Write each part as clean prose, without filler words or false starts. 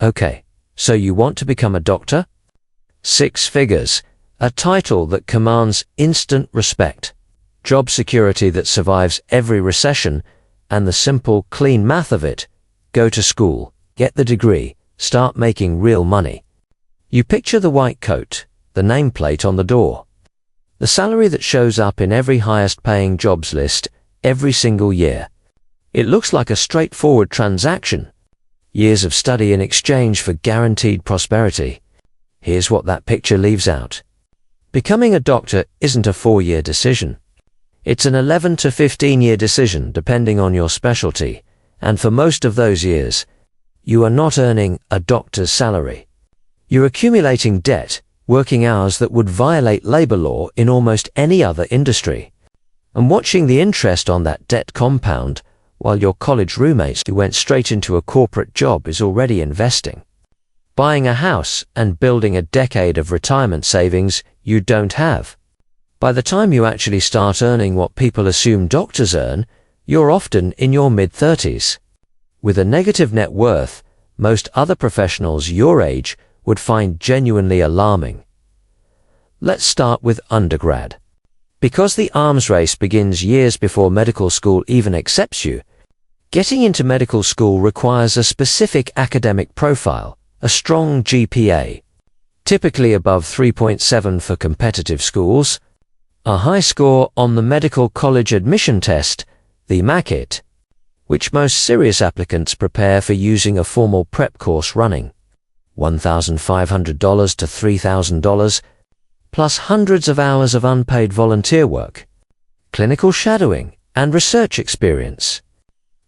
Okay, so you want to become a doctor? 6 figures, a title that commands instant respect, job security that survives every recession, and the simple, clean math of it: go to school, get the degree, start making real money. You picture the white coat, the nameplate on the door, the salary that shows up in every highest-paying jobs list every single year. It looks like a straightforward transaction. Years of study in exchange for guaranteed prosperity. Here's what that picture leaves out. Becoming a doctor isn't a 4-year decision. It's an 11 to 15-year decision depending on your specialty, and for most of those years, you are not earning a doctor's salary. You're accumulating debt, working hours that would violate labor law in almost any other industry, and watching the interest on that debt compound while your college roommates who went straight into a corporate job is already investing, buying a house and building a decade of retirement savings you don't have. By the time you actually start earning what people assume doctors earn, you're often in your mid-30s. With a negative net worth most other professionals your age would find genuinely alarming. Let's start with undergrad. Because the arms race begins years before medical school even accepts you, getting into medical school requires a specific academic profile, a strong GPA, typically above 3.7 for competitive schools, a high score on the medical college admission test, the MACIT, which most serious applicants prepare for using a formal prep course running $1,500 to $3,000, plus hundreds of hours of unpaid volunteer work, clinical shadowing, and research experience.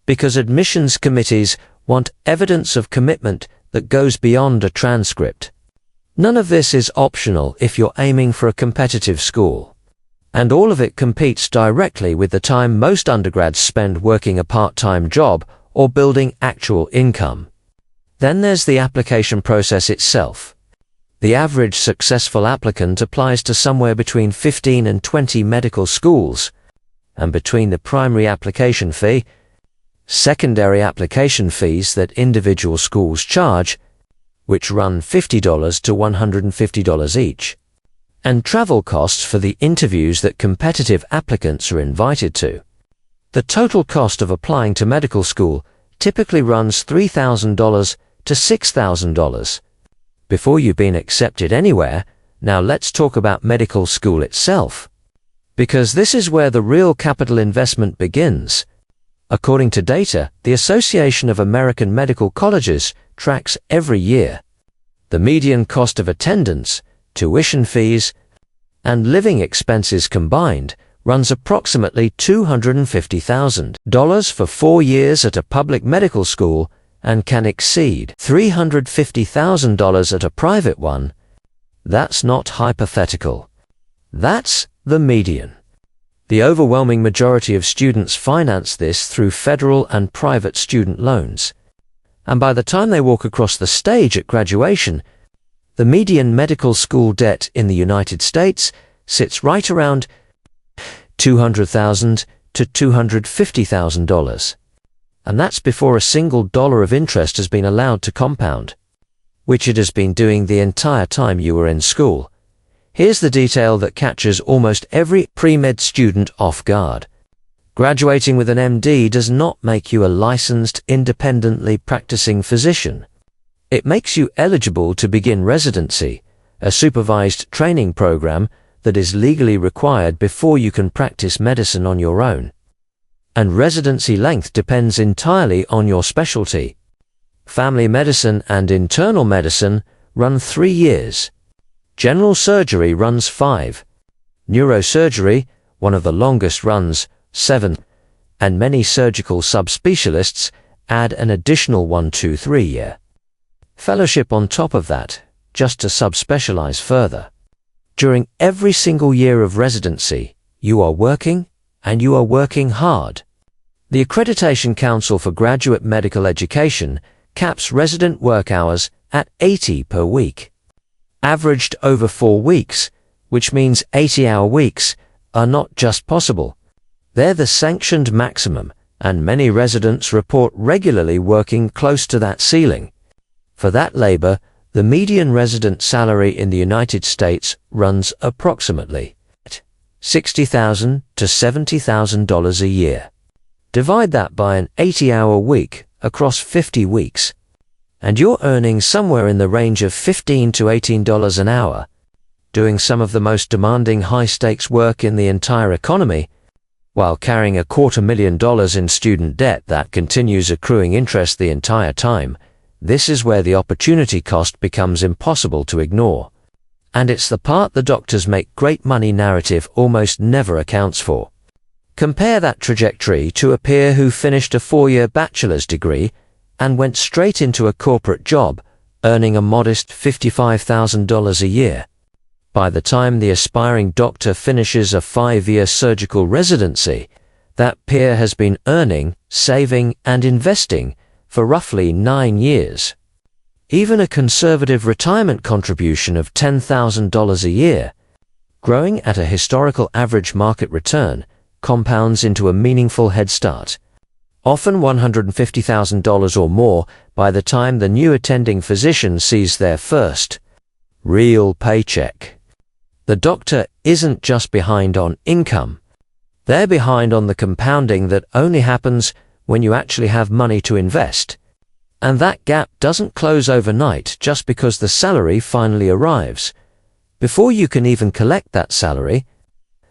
Because admissions committees want evidence of commitment that goes beyond a transcript. None of this is optional if you're aiming for a competitive school. And all of it competes directly with the time most undergrads spend working a part-time job or building actual income. Then there's the application process itself. The average successful applicant applies to somewhere between 15 and 20 medical schools, and between the primary application fee, secondary application fees that individual schools charge, which run $50 to $150 each, and travel costs for the interviews that competitive applicants are invited to, the total cost of applying to medical school typically runs $3,000 to $6,000. Before you've been accepted anywhere, now let's talk about medical school itself. Because this is where the real capital investment begins. According to data, the Association of American Medical Colleges tracks every year the median cost of attendance, tuition fees, and living expenses combined runs approximately $250,000 for 4 years at a public medical school and can exceed $350,000 at a private one. That's not hypothetical. That's the median. The overwhelming majority of students finance this through federal and private student loans. And by the time they walk across the stage at graduation, the median medical school debt in the United States sits right around $200,000 to $250,000. And that's before a single dollar of interest has been allowed to compound, which it has been doing the entire time you were in school. Here's the detail that catches almost every pre-med student off guard. Graduating with an MD does not make you a licensed, independently practicing physician. It makes you eligible to begin residency, a supervised training program that is legally required before you can practice medicine on your own. And residency length depends entirely on your specialty. Family medicine and internal medicine run 3 years. General surgery runs 5. Neurosurgery, one of the longest, runs 7. And many surgical subspecialists add an additional 1, 2, 3 year fellowship on top of that, just to subspecialize further. During every single year of residency, you are working, and you are working hard. The Accreditation Council for Graduate Medical Education caps resident work hours at 80 per week. Averaged over 4 weeks, which means 80-hour weeks, are not just possible. They're the sanctioned maximum, and many residents report regularly working close to that ceiling. For that labor, the median resident salary in the United States runs approximately $60,000 to $70,000 a year. Divide that by an 80-hour week across 50 weeks, and you're earning somewhere in the range of $15 to $18 an hour, doing some of the most demanding high-stakes work in the entire economy, while carrying $250,000 in student debt that continues accruing interest the entire time. This is where the opportunity cost becomes impossible to ignore. And it's the part the doctors make great money narrative almost never accounts for. Compare that trajectory to a peer who finished a 4-year bachelor's degree and went straight into a corporate job, earning a modest $55,000 a year. By the time the aspiring doctor finishes a 5-year surgical residency, that peer has been earning, saving, and investing for roughly 9 years. Even a conservative retirement contribution of $10,000 a year, growing at a historical average market return, compounds into a meaningful head start, often $150,000 or more by the time the new attending physician sees their first real paycheck. The doctor isn't just behind on income, they're behind on the compounding that only happens when you actually have money to invest. And that gap doesn't close overnight just because the salary finally arrives. Before you can even collect that salary,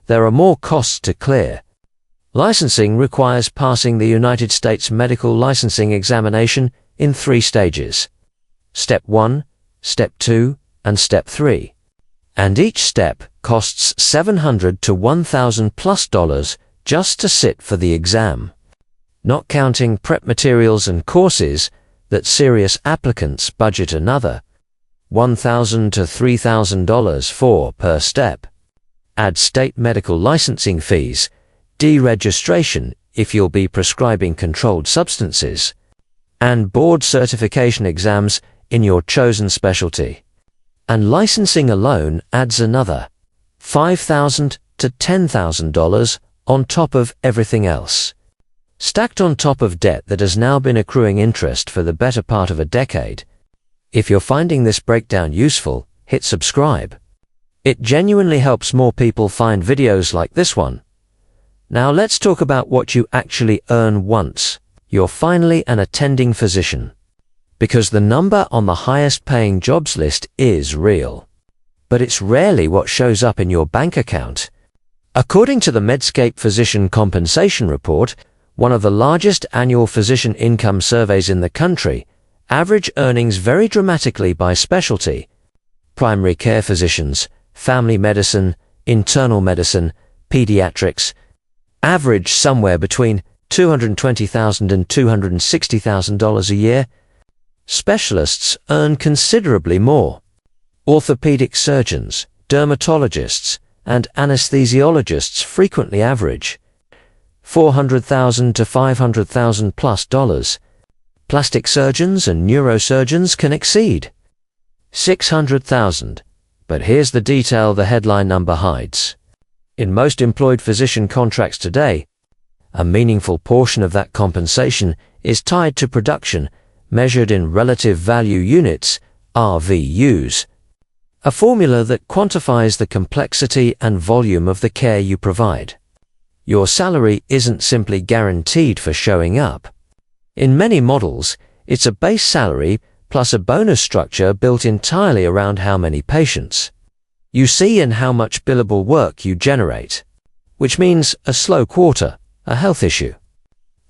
there are more costs to clear. Licensing requires passing the United States medical licensing examination in 3 stages: Step 1, Step 2, and Step 3. And each step costs $700 to $1,000+ just to sit for the exam. Not counting prep materials and courses that serious applicants budget another $1,000 to $3,000 for per step. Add state medical licensing fees, deregistration if you'll be prescribing controlled substances, and board certification exams in your chosen specialty. And licensing alone adds another $5,000 to $10,000 on top of everything else, stacked on top of debt that has now been accruing interest for the better part of a decade. If you're finding this breakdown useful, hit subscribe. It genuinely helps more people find videos like this one. Now let's talk about what you actually earn once you're finally an attending physician. Because the number on the highest paying jobs list is real. But it's rarely what shows up in your bank account. According to the Medscape Physician Compensation Report, one of the largest annual physician income surveys in the country, average earnings vary dramatically by specialty. Primary care physicians, family medicine, internal medicine, pediatrics, average somewhere between $220,000 and $260,000 a year. Specialists earn considerably more. Orthopedic surgeons, dermatologists, and anesthesiologists frequently average $400,000 to $500,000+. Plastic surgeons and neurosurgeons can exceed $600,000. But here's the detail the headline number hides. In most employed physician contracts today, a meaningful portion of that compensation is tied to production, measured in relative value units, RVUs, a formula that quantifies the complexity and volume of the care you provide. Your salary isn't simply guaranteed for showing up. In many models, it's a base salary plus a bonus structure built entirely around how many patients you see and how much billable work you generate, which means a slow quarter, a health issue,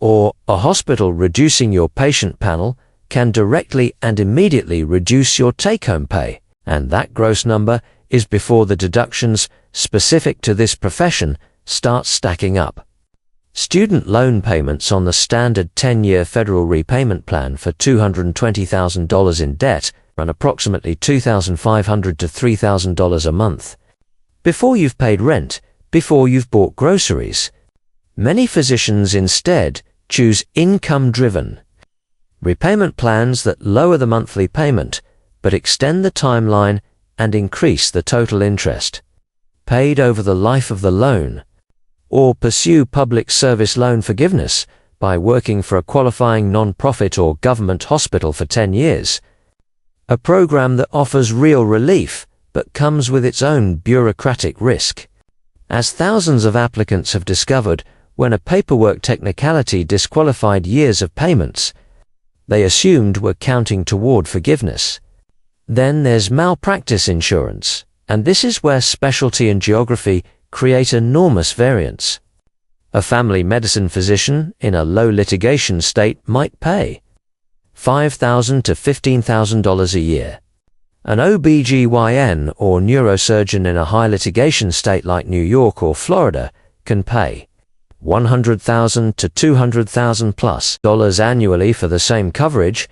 or a hospital reducing your patient panel can directly and immediately reduce your take-home pay, and that gross number is before the deductions specific to this profession start stacking up. Student loan payments on the standard 10-year federal repayment plan for $220,000 in debt run approximately $2,500 to $3,000 a month. Before you've paid rent, before you've bought groceries. Many physicians instead choose income-driven repayment plans that lower the monthly payment but extend the timeline and increase the total interest paid over the life of the loan, or pursue public service loan forgiveness by working for a qualifying non-profit or government hospital for 10 years. A program that offers real relief but comes with its own bureaucratic risk. As thousands of applicants have discovered, when a paperwork technicality disqualified years of payments they assumed were counting toward forgiveness. Then there's malpractice insurance, and this is where specialty and geography create enormous variance. A family medicine physician in a low litigation state might pay $5,000 to $15,000 a year. An OBGYN or neurosurgeon in a high litigation state like New York or Florida can pay $100,000 to $200,000 plus annually for the same coverage,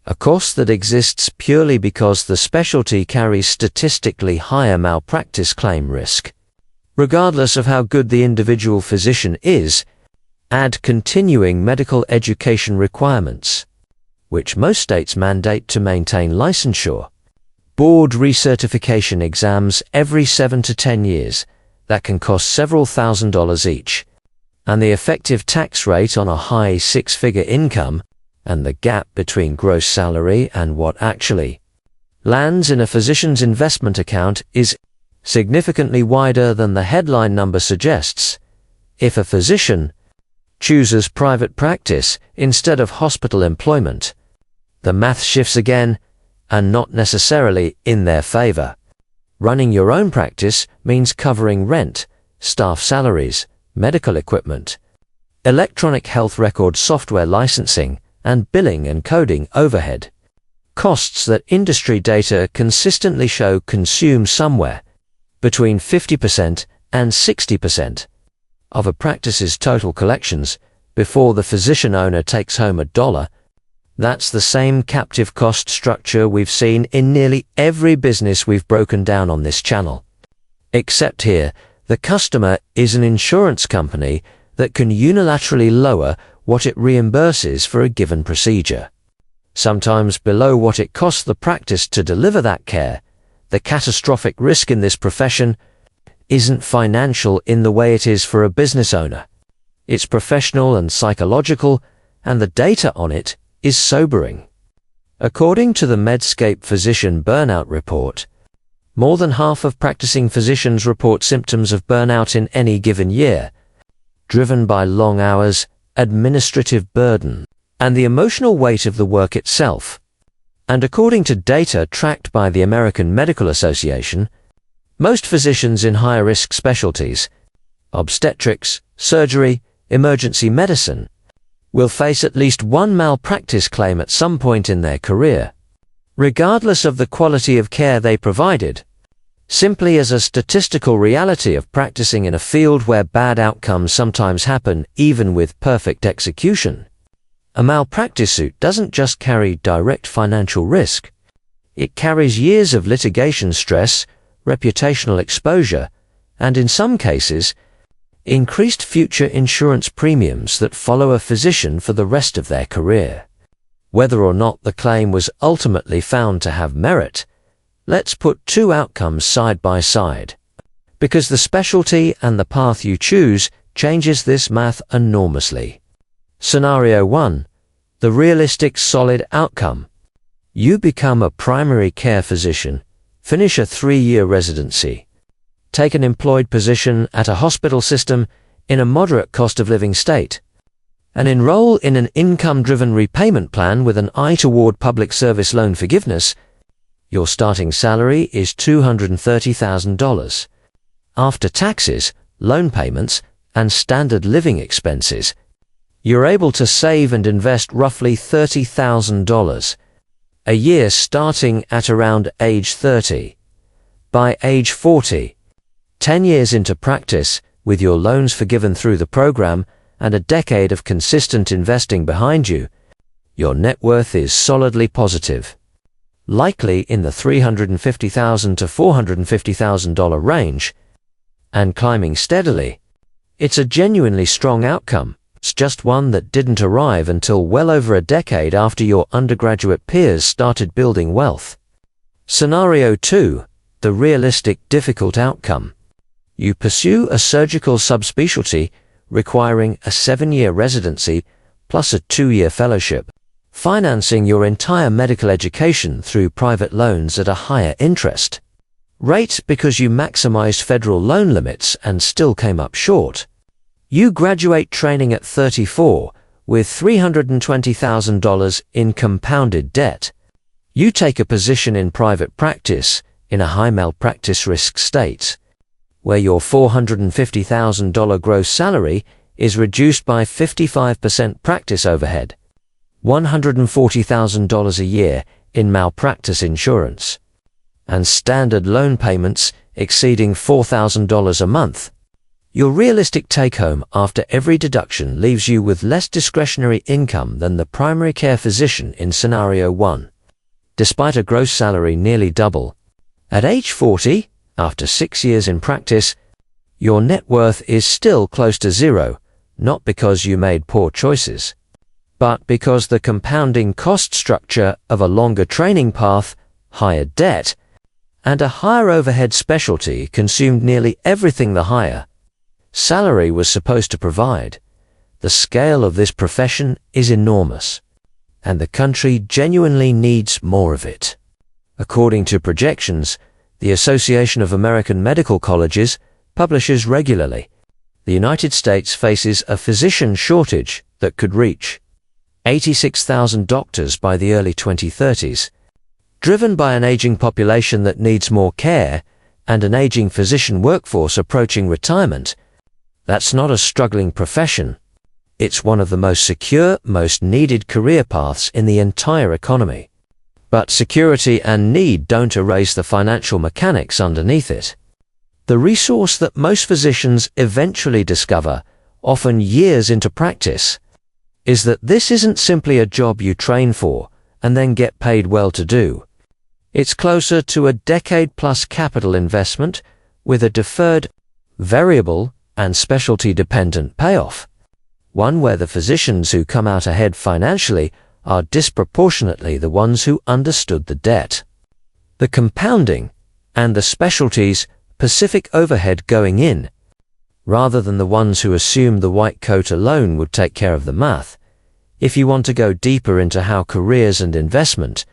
a cost that exists purely because the specialty carries statistically higher malpractice claim risk. Regardless of how good the individual physician is, add continuing medical education requirements, which most states mandate to maintain licensure. Board recertification exams every 7 to 10 years that can cost several $1,000s each, and the effective tax rate on a high six-figure income and the gap between gross salary and what actually lands in a physician's investment account is significantly wider than the headline number suggests. If a physician chooses private practice instead of hospital employment, the math shifts again, and not necessarily in their favor. Running your own practice means covering rent, staff salaries, medical equipment, electronic health record software licensing, and billing and coding overhead. Costs that industry data consistently show consume somewhere between 50% and 60% of a practice's total collections before the physician owner takes home a dollar. That's the same captive cost structure we've seen in nearly every business we've broken down on this channel. Except here, the customer is an insurance company that can unilaterally lower what it reimburses for a given procedure, sometimes below what it costs the practice to deliver that care. The catastrophic risk in this profession isn't financial in the way it is for a business owner. It's professional and psychological, and the data on it is sobering. According to the Medscape Physician Burnout Report, more than half of practicing physicians report symptoms of burnout in any given year, driven by long hours, administrative burden, and the emotional weight of the work itself. And according to data tracked by the American Medical Association, most physicians in higher-risk specialties, obstetrics, surgery, emergency medicine, will face at least one malpractice claim at some point in their career, regardless of the quality of care they provided, simply as a statistical reality of practicing in a field where bad outcomes sometimes happen even with perfect execution. A malpractice suit doesn't just carry direct financial risk. It carries years of litigation stress, reputational exposure, and in some cases, increased future insurance premiums that follow a physician for the rest of their career. Whether or not the claim was ultimately found to have merit, let's put two outcomes side by side, because the specialty and the path you choose changes this math enormously. Scenario 1. The realistic solid outcome. You become a primary care physician, finish a 3-year residency, take an employed position at a hospital system in a moderate cost of living state, and enroll in an income-driven repayment plan with an eye toward public service loan forgiveness. Your starting salary is $230,000. After taxes, loan payments, and standard living expenses, you're able to save and invest roughly $30,000 a year starting at around age 30. By age 40, 10 years into practice, with your loans forgiven through the program and a decade of consistent investing behind you, your net worth is solidly positive, likely in the $350,000 to $450,000 range, and climbing steadily. It's a genuinely strong outcome. It's just one that didn't arrive until well over a decade after your undergraduate peers started building wealth. Scenario 2. The realistic difficult outcome. You pursue a surgical subspecialty requiring a 7-year residency plus a 2-year fellowship. financing your entire medical education through private loans at a higher interest rate because you maximized federal loan limits and still came up short. You graduate training at 34 with $320,000 in compounded debt. You take a position in private practice in a high malpractice risk state, where your $450,000 gross salary is reduced by 55% practice overhead, $140,000 a year in malpractice insurance, and standard loan payments exceeding $4,000 a month. Your realistic take-home after every deduction leaves you with less discretionary income than the primary care physician in scenario 1. Despite a gross salary nearly double, at age 40, after 6 years in practice, your net worth is still close to zero, not because you made poor choices, but because the compounding cost structure of a longer training path, higher debt, and a higher overhead specialty consumed nearly everything the higher salary was supposed to provide. The scale of this profession is enormous, and the country genuinely needs more of it. According to projections, the Association of American Medical Colleges publishes regularly, the United States faces a physician shortage that could reach 86,000 doctors by the early 2030s, driven by an aging population that needs more care and an aging physician workforce approaching retirement. That's not a struggling profession. It's one of the most secure, most needed career paths in the entire economy. But security and need don't erase the financial mechanics underneath it. The resource that most physicians eventually discover, often years into practice, is that this isn't simply a job you train for and then get paid well to do. It's closer to a decade-plus capital investment with a deferred, variable, and specialty-dependent payoff, one where the physicians who come out ahead financially are disproportionately the ones who understood the debt, the compounding, and the specialty's specific overhead going in, rather than the ones who assumed the white coat alone would take care of the math. If you want to go deeper into how careers and investment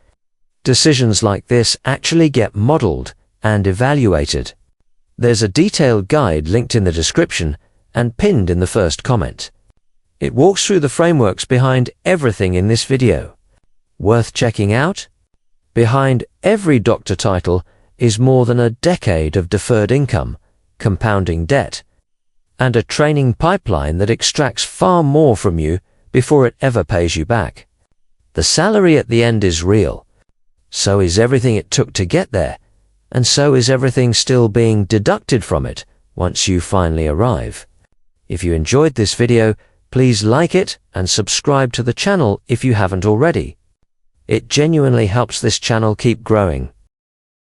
decisions like this actually get modeled and evaluated, there's a detailed guide linked in the description and pinned in the first comment. It walks through the frameworks behind everything in this video. Worth checking out? Behind every doctor title is more than a decade of deferred income, compounding debt, and a training pipeline that extracts far more from you before it ever pays you back. The salary at the end is real. So is everything it took to get there, and so is everything still being deducted from it once you finally arrive. If you enjoyed this video, please like it and subscribe to the channel if you haven't already. It genuinely helps this channel keep growing.